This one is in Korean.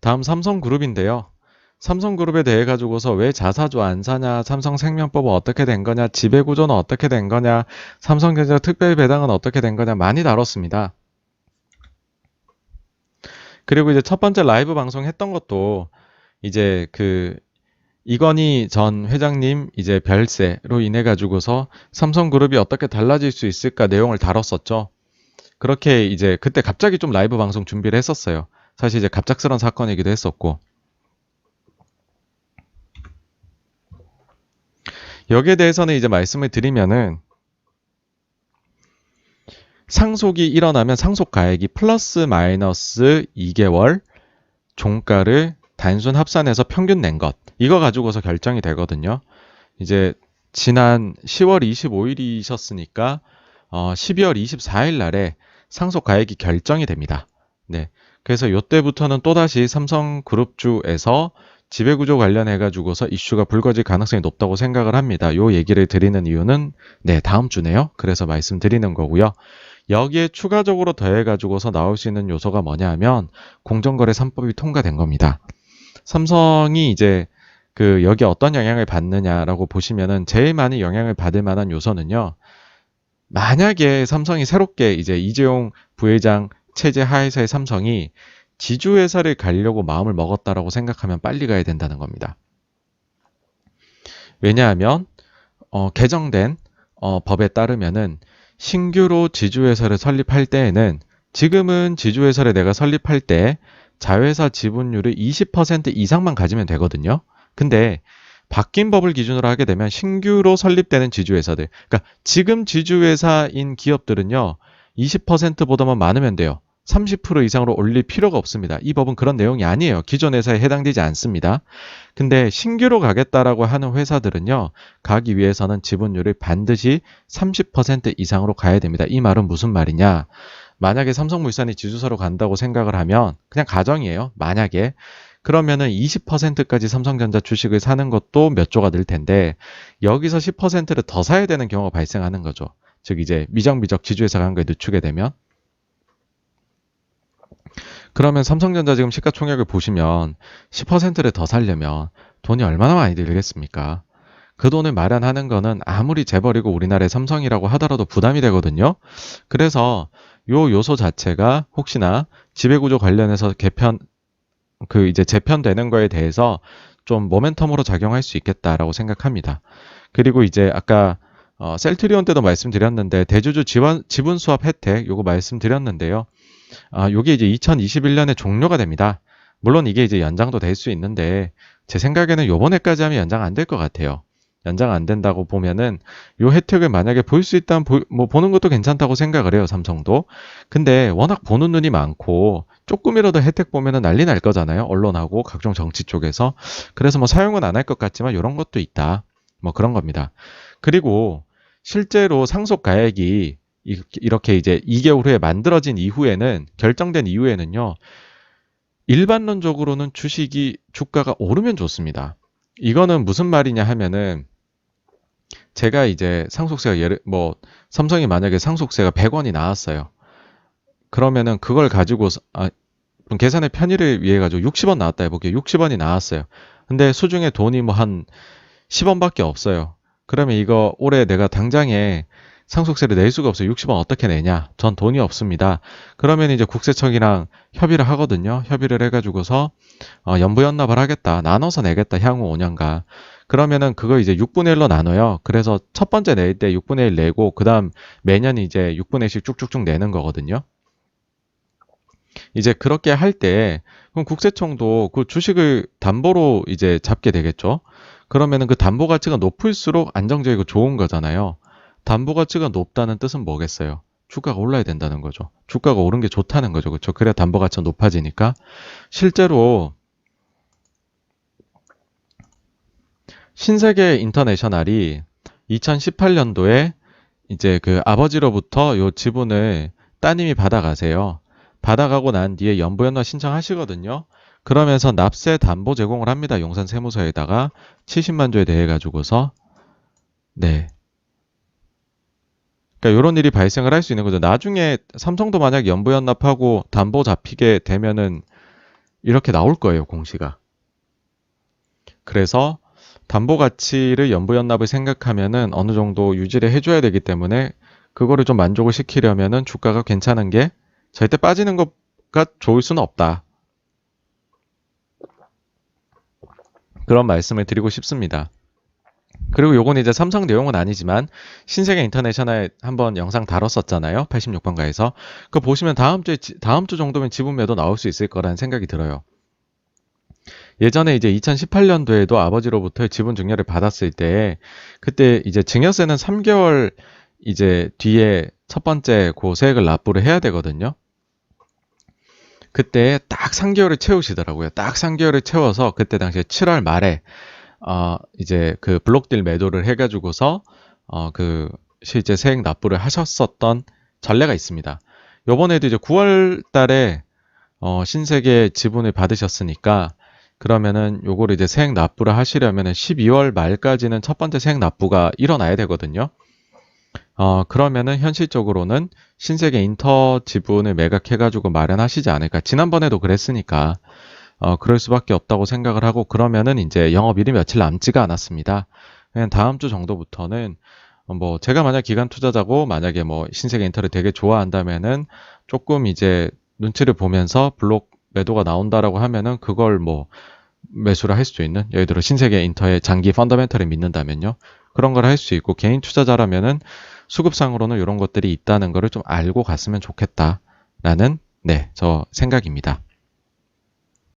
다음 삼성그룹인데요. 삼성그룹에 대해 가지고서 왜 자사주 안 사냐, 삼성생명법은 어떻게 된 거냐, 지배구조는 어떻게 된 거냐, 삼성전자 특별배당은 어떻게 된 거냐 많이 다뤘습니다. 그리고 이제 첫 번째 라이브 방송 했던 것도 이제 이건희 전 회장님 이제 별세로 인해 가지고서 삼성그룹이 어떻게 달라질 수 있을까 내용을 다뤘었죠. 그렇게 이제 그때 갑자기 좀 라이브 방송 준비를 했었어요. 사실 이제 갑작스러운 사건이기도 했었고. 여기에 대해서는 이제 말씀을 드리면은 상속이 일어나면 상속가액이 플러스 마이너스 2개월 종가를 단순 합산해서 평균 낸 것. 이거 가지고서 결정이 되거든요. 이제 지난 10월 25일이셨으니까 12월 24일 날에 상속가액이 결정이 됩니다. 네. 그래서 이때부터는 또다시 삼성그룹주에서 지배구조 관련해가지고서 이슈가 불거질 가능성이 높다고 생각을 합니다. 요 얘기를 드리는 이유는 네, 다음 주네요. 그래서 말씀드리는 거고요. 여기에 추가적으로 더해가지고서 나올 수 있는 요소가 뭐냐 하면 공정거래 3법이 통과된 겁니다. 삼성이 이제 여기 어떤 영향을 받느냐라고 보시면은 제일 많이 영향을 받을 만한 요소는요. 만약에 삼성이 새롭게 이제 이재용 부회장 체제 하에서의 삼성이 지주회사를 가려고 마음을 먹었다라고 생각하면 빨리 가야 된다는 겁니다. 왜냐하면 개정된 법에 따르면은 신규로 지주회사를 설립할 때에는 지금은 지주회사를 내가 설립할 때 자회사 지분율을 20% 이상만 가지면 되거든요. 근데 바뀐 법을 기준으로 하게 되면 신규로 설립되는 지주회사들, 그러니까 지금 지주회사인 기업들은요, 20%보다만 많으면 돼요. 30% 이상으로 올릴 필요가 없습니다. 이 법은 그런 내용이 아니에요. 기존 회사에 해당되지 않습니다. 근데 신규로 가겠다라고 하는 회사들은요, 가기 위해서는 지분율을 반드시 30% 이상으로 가야 됩니다. 이 말은 무슨 말이냐? 만약에 삼성물산이 지주사로 간다고 생각을 하면 그냥 가정이에요. 만약에 그러면은 20%까지 삼성전자 주식을 사는 것도 몇 조가 늘 텐데 여기서 10%를 더 사야 되는 경우가 발생하는 거죠. 즉 이제 미정비적 지주회사 간 거에 늦추게 되면 그러면 삼성전자 지금 시가총액을 보시면 10%를 더 살려면 돈이 얼마나 많이 들겠습니까? 그 돈을 마련하는 거는 아무리 재벌이고 우리나라의 삼성이라고 하더라도 부담이 되거든요. 그래서 요 요소 자체가 혹시나 지배구조 관련해서 이제 재편되는 거에 대해서 좀 모멘텀으로 작용할 수 있겠다라고 생각합니다. 그리고 이제 아까 셀트리온 때도 말씀드렸는데 대주주 지분 수합 혜택 요거 말씀드렸는데요. 요게 이제 2021년에 종료가 됩니다. 물론 이게 이제 연장도 될 수 있는데 제 생각에는 요번에까지 하면 연장 안 될 것 같아요. 연장 안 된다고 보면은 요 혜택을 만약에 볼 수 있다면 보는 것도 괜찮다고 생각을 해요, 삼성도. 근데 워낙 보는 눈이 많고 조금이라도 혜택 보면은 난리 날 거잖아요. 언론하고 각종 정치 쪽에서. 그래서 뭐 사용은 안 할 것 같지만 이런 것도 있다. 뭐 그런 겁니다. 그리고 실제로 상속가액이 이렇게 이제 2개월 후에 만들어진 이후에는 결정된 이후에는요. 일반론적으로는 주가가 오르면 좋습니다. 이거는 무슨 말이냐 하면은 제가 이제 상속세가 삼성이 만약에 상속세가 100원이 나왔어요. 그러면은 그걸 가지고 계산의 편의를 위해 가지고 60원 나왔다 해볼게요. 60원이 나왔어요. 근데 수중에 돈이 뭐 한 10원밖에 없어요. 그러면 이거 올해 내가 당장에 상속세를 낼 수가 없어요. 60원 어떻게 내냐? 전 돈이 없습니다. 그러면 이제 국세청이랑 협의를 하거든요. 협의를 해가지고서 연부연납을 하겠다. 나눠서 내겠다. 향후 5년간. 그러면은 그거 이제 6분의 1로 나눠요. 그래서 첫 번째 낼 때 6분의 1 내고 그다음 매년 이제 6분의 1씩 쭉쭉쭉 내는 거거든요. 이제 그렇게 할 때 그럼 국세청도 그 주식을 담보로 이제 잡게 되겠죠. 그러면은 그 담보 가치가 높을수록 안정적이고 좋은 거잖아요. 담보 가치가 높다는 뜻은 뭐겠어요? 주가가 올라야 된다는 거죠. 주가가 오른 게 좋다는 거죠. 그렇죠? 그래야 담보 가치가 높아지니까. 실제로 신세계 인터내셔널이 2018년도에 이제 그 아버지로부터 요 지분을 따님이 받아가세요. 받아가고 난 뒤에 연부연화 신청하시거든요. 그러면서 납세 담보 제공을 합니다. 용산 세무서에다가 70만 조에 대해 가지고서 네. 그러니까 이런 일이 발생을 할 수 있는 거죠. 나중에 삼성도 만약 연부연납하고 담보 잡히게 되면은 이렇게 나올 거예요, 공시가. 그래서 담보 가치를 연부연납을 생각하면은 어느 정도 유지를 해줘야 되기 때문에 그거를 좀 만족을 시키려면은 주가가 괜찮은 게 절대 빠지는 것가 좋을 수는 없다. 그런 말씀을 드리고 싶습니다. 그리고 요건 이제 삼성 내용은 아니지만 신세계 인터내셔널 한번 영상 다뤘었잖아요. 86번가에서. 그거 보시면 다음 주 정도면 지분 매도 나올 수 있을 거라는 생각이 들어요. 예전에 이제 2018년도에도 아버지로부터 지분 증여를 받았을 때 그때 이제 증여세는 3개월 이제 뒤에 첫 번째 세액을 납부를 해야 되거든요. 그때 딱 3개월을 채우시더라고요. 딱 3개월을 채워서 그때 당시에 7월 말에 이제 그 블록딜 매도를 해가지고서 그 실제 세액 납부를 하셨었던 전례가 있습니다. 요번에도 이제 9월 달에 신세계 지분을 받으셨으니까 그러면은 요거를 이제 세액 납부를 하시려면은 12월 말까지는 첫 번째 세액 납부가 일어나야 되거든요. 그러면은 현실적으로는 신세계 인터 지분을 매각해가지고 마련하시지 않을까. 지난번에도 그랬으니까, 그럴 수밖에 없다고 생각을 하고, 그러면은 이제 영업일이 며칠 남지가 않았습니다. 그냥 다음 주 정도부터는, 뭐, 제가 만약 기관 투자자고, 만약에 뭐, 신세계 인터를 되게 좋아한다면은, 조금 이제 눈치를 보면서 블록 매도가 나온다라고 하면은, 그걸 뭐, 매수를 할 수 있는, 예를 들어 신세계 인터의 장기 펀더멘털을 믿는다면요. 그런 걸 할 수 있고, 개인 투자자라면은, 수급상으로는 이런 것들이 있다는 거를 좀 알고 갔으면 좋겠다라는 네, 저 생각입니다.